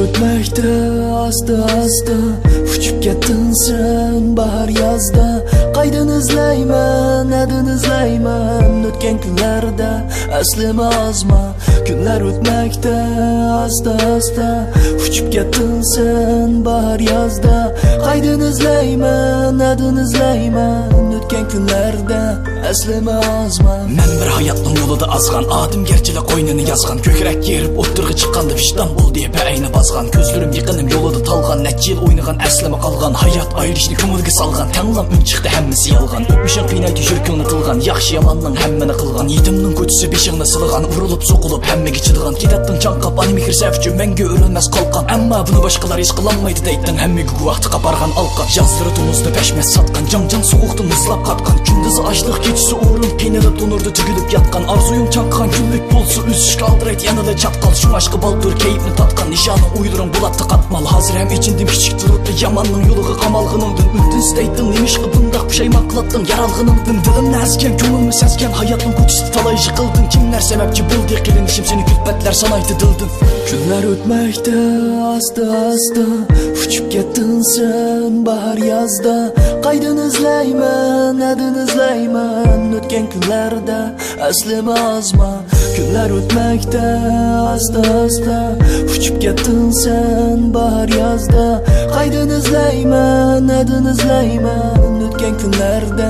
o'tmoqda asta asta, uchib ketdin sen bahar yozda. Qaydin izlayman, adin izlayman, o'tgan kunlarda aslima ozma. Kunlar o'tmoqda asta asta, uchib ketdin sen bahar yozda. Qaydin izlayman, adin izlayman, o'tgan kunlarda aslima ozma. Men bir hayotning yo'lida azgan, odamgarchilik qo'ynini yozgan, ko'krak yerib o'ttirg'i chiqqanda vijdon bo'l deb ayni bozgan. Ko'zlarim yiqinim yo'lida talgan, necha yil o'ynagan aslima qolgan. Hayot ayrishni ko'ngilga salgan, tanglam un chiqdi hammasi yolg'on. O'tmishing qiynaydi yuragingni tilgan, yaxshi yomonning hammani qilgan. Yetimning ko'chisi beshingni silgan, urilib so'qilib hammaga chidigan. Ketatding chanqab ani mehr savchi, menga o'rilmas qalqan. Ammo buni boshqalar hech qilolmaydi deytding, hammaga guvohti qapargan alqan. Yazları tumuzda pashmas satgan, jang so'qoqda muzlab qatgan. Kunduzi ochliq, kechasi o'rin qiynalib to'nurda tugilib yatgan. Arzuyim chanqan kunlik bo'lsa o'sishga aldiraydi yanada chapqal. Shu aşkı baldır keyifni tatkan, nişanı uyduran bulatdı qatmal. Hazır hem içindim kichik turibdi yamanning yo'liga qamalg'iningdin. Ündün isteydim nemishqa bundaq pushaymon qilatdin yaralg'iningdin. Dilimni azgan, ko'nglimni sezgan, hayotning ko'chisi talay yiqildin. Kimlar sababchi bo'ldi qilinishim, seni kulfatlar sanaydi dildin. Kunlar o'tmoqda asta asta, uchib ketdin sen bahar yozda. Qaydin izlayman, adin izlayman, o'tgan kunlarda aslima ozma. Kunlar o'tmoqda asta asta, uchib ketdin sen bahar yozda. Qaydin izlayman, adin izlayman, o'tgan kunlarda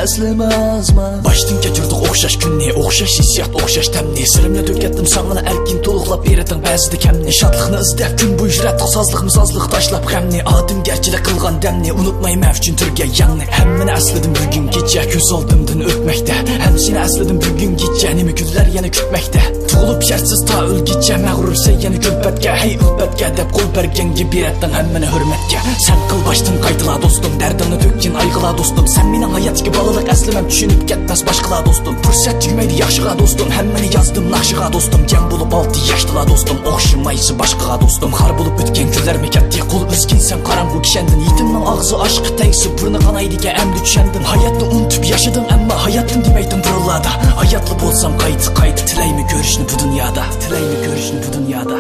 aslima ozma. Boshdan kechirdik o'xshash kunni, o'xshash hissiyot, o'xshash tamni. Sirimni to'katdim sana erkin to'liqlab berating ba'zida kamni. Shodlikni izlab kun bo'yi yuradi sozlik misozlik tashlab g'amni. Odamgarchilik qilgan damni unutmayman uchun turga yangi. Hammani asladim bugun kecha, ko'z oldimdan o'tmoqda. Hammasini asladim bugun kecha, nima kunlar yana kutmoqda. Tug'ilib shartsiz ta o'lgicha, mag'rur sen yana kulfatga, hey ulfatga deb qo'l berganga beratding hammani hurmatga. Sen qil boshdan qaytila do'stim, dardimni to'kkin ayg'ila do'stim. Sen mening hayotga baliq aslimam tushunib ketmas boshqalar do'stim. Fursat tugmaydi yaxshiga do'stim, hammani yozdim naqshiga do'stim. Jam bo'lib 6 yoshda do'stim, o'xshamaysiz boshqaga do'stim. Har bo'lib o'tgan kunlar mekatdi, qo'l uzginsan qarang'u kishandin. Yetimning og'zi oshqi taysi, burni qanaydiga amdi tushandin. Hayotni unutib yashading, ammo hayotni demaydim buriladi. Hayotli bo'lsam qayt tilaymi ko'rishni bu dunyoda, tilaymi ko'rishni bu dunyoda.